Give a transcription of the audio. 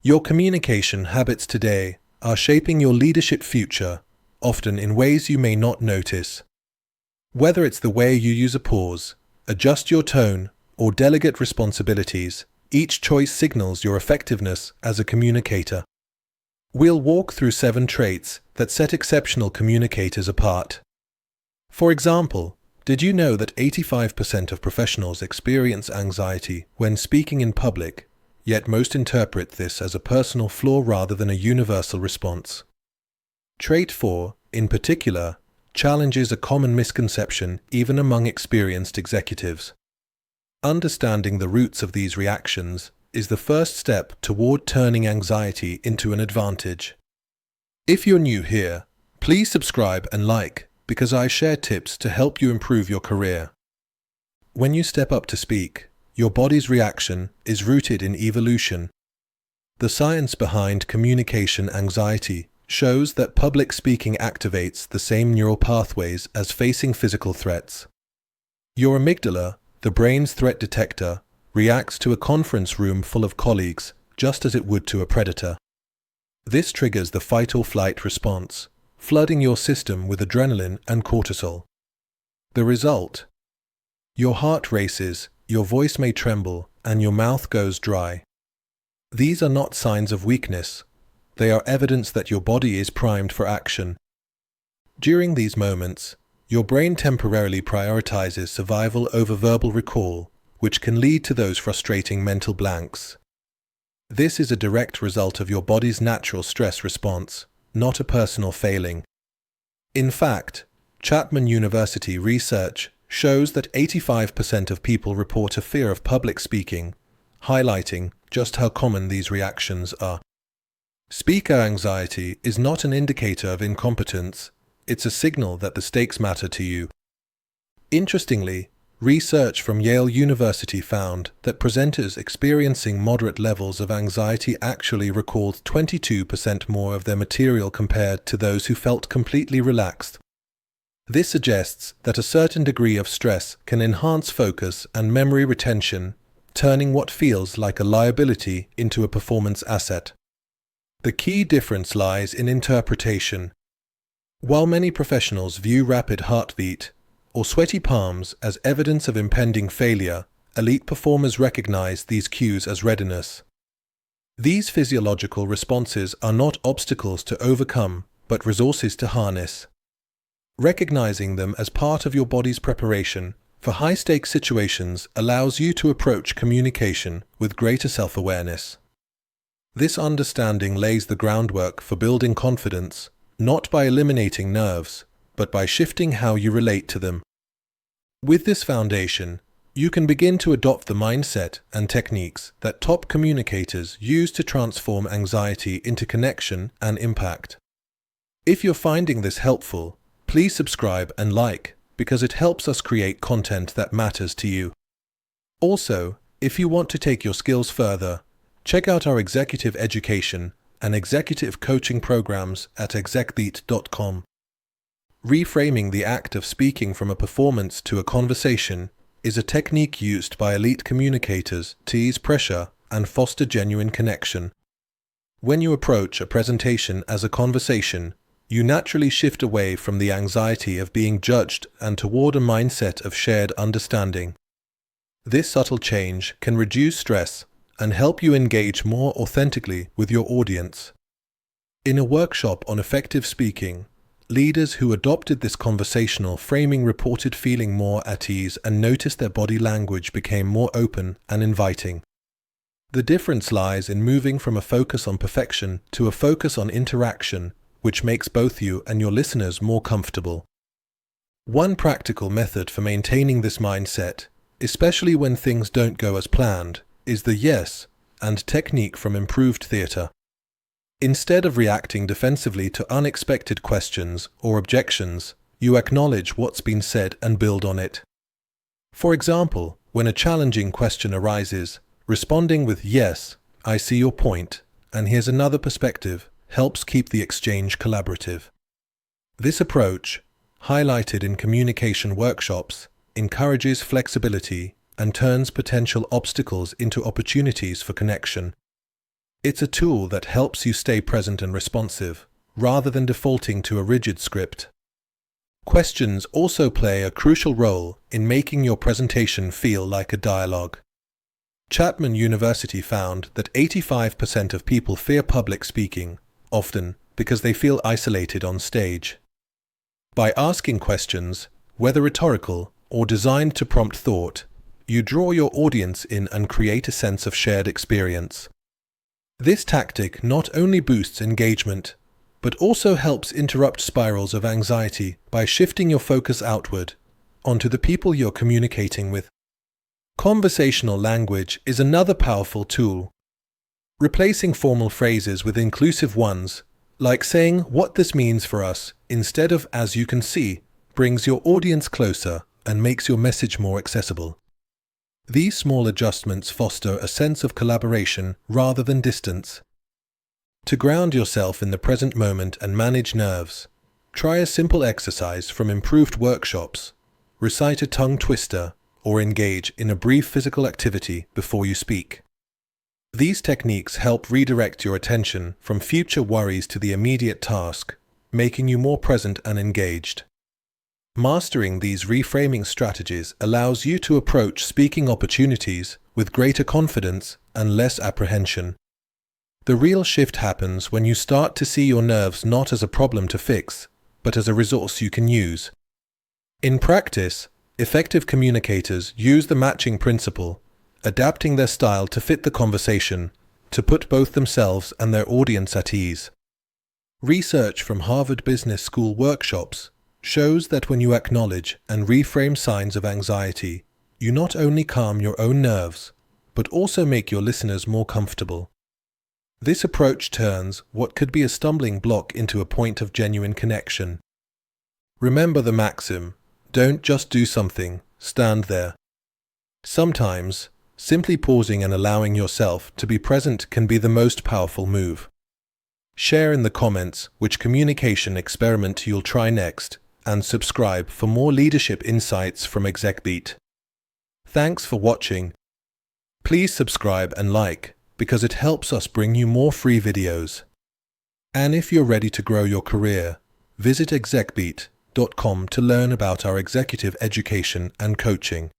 Your communication habits today are shaping your leadership future, often in ways you may not notice. Whether it's the way you use a pause, adjust your tone, or delegate responsibilities, each choice signals your effectiveness as a communicator. We'll walk through 7 traits that set exceptional communicators apart. For example, did you know that 85% of professionals experience anxiety when speaking in public, yet most interpret this as a personal flaw rather than a universal response? Trait 4, in particular, challenges a common misconception even among experienced executives. Understanding the roots of these reactions is the first step toward turning anxiety into an advantage. If you're new here, please subscribe and like, because I share tips to help you improve your career. When you step up to speak, your body's reaction is rooted in evolution. The science behind communication anxiety shows that public speaking activates the same neural pathways as facing physical threats. Your amygdala, the brain's threat detector, reacts to a conference room full of colleagues just as it would to a predator. This triggers the fight or flight response, flooding your system with adrenaline and cortisol. The result? Your heart races, your voice may tremble, and your mouth goes dry. These are not signs of weakness. They are evidence that your body is primed for action. During these moments, your brain temporarily prioritizes survival over verbal recall, which can lead to those frustrating mental blanks. This is a direct result of your body's natural stress response, not a personal failing. In fact, Chapman University research shows that 85% of people report a fear of public speaking, highlighting just how common these reactions are. Speaker anxiety is not an indicator of incompetence, it's a signal that the stakes matter to you. Interestingly, research from Yale University found that presenters experiencing moderate levels of anxiety actually recalled 22% more of their material compared to those who felt completely relaxed. This suggests that a certain degree of stress can enhance focus and memory retention, turning what feels like a liability into a performance asset. The key difference lies in interpretation. While many professionals view rapid heartbeat or sweaty palms as evidence of impending failure, elite performers recognize these cues as readiness. These physiological responses are not obstacles to overcome, but resources to harness. Recognizing them as part of your body's preparation for high-stakes situations allows you to approach communication with greater self-awareness. This understanding lays the groundwork for building confidence, not by eliminating nerves, but by shifting how you relate to them. With this foundation, you can begin to adopt the mindset and techniques that top communicators use to transform anxiety into connection and impact. If you're finding this helpful, please subscribe and like, because it helps us create content that matters to you. Also, if you want to take your skills further, check out our executive education and executive coaching programs at execlead.com. Reframing the act of speaking from a performance to a conversation is a technique used by elite communicators to ease pressure and foster genuine connection. When you approach a presentation as a conversation, you naturally shift away from the anxiety of being judged and toward a mindset of shared understanding. This subtle change can reduce stress and help you engage more authentically with your audience. In a workshop on effective speaking, leaders who adopted this conversational framing reported feeling more at ease and noticed their body language became more open and inviting. The difference lies in moving from a focus on perfection to a focus on interaction, which makes both you and your listeners more comfortable. One practical method for maintaining this mindset, especially when things don't go as planned, is the yes and technique from improved theater. Instead of reacting defensively to unexpected questions or objections, you acknowledge what's been said and build on it. For example, when a challenging question arises, responding with "Yes, I see your point, and here's another perspective," helps keep the exchange collaborative. This approach, highlighted in communication workshops, encourages flexibility and turns potential obstacles into opportunities for connection. It's a tool that helps you stay present and responsive, rather than defaulting to a rigid script. Questions also play a crucial role in making your presentation feel like a dialogue. Chapman University found that 85% of people fear public speaking, often because they feel isolated on stage. By asking questions, whether rhetorical or designed to prompt thought, you draw your audience in and create a sense of shared experience. This tactic not only boosts engagement, but also helps interrupt spirals of anxiety by shifting your focus outward, onto the people you're communicating with. Conversational language is another powerful tool. Replacing formal phrases with inclusive ones, like saying "what this means for us" instead of "as you can see," brings your audience closer and makes your message more accessible. These small adjustments foster a sense of collaboration rather than distance. To ground yourself in the present moment and manage nerves, try a simple exercise from improved workshops, recite a tongue twister, or engage in a brief physical activity before you speak. These techniques help redirect your attention from future worries to the immediate task, making you more present and engaged. Mastering these reframing strategies allows you to approach speaking opportunities with greater confidence and less apprehension. The real shift happens when you start to see your nerves not as a problem to fix, but as a resource you can use. In practice, effective communicators use the matching principle, adapting their style to fit the conversation, to put both themselves and their audience at ease. Research from Harvard Business School workshops shows that when you acknowledge and reframe signs of anxiety, you not only calm your own nerves, but also make your listeners more comfortable. This approach turns what could be a stumbling block into a point of genuine connection. Remember the maxim, don't just do something, stand there. Sometimes, simply pausing and allowing yourself to be present can be the most powerful move. Share in the comments which communication experiment you'll try next, and subscribe for more leadership insights from ExecBeat. Thanks for watching. Please subscribe and like, because it helps us bring you more free videos. And if you're ready to grow your career, visit execbeat.com to learn about our executive education and coaching.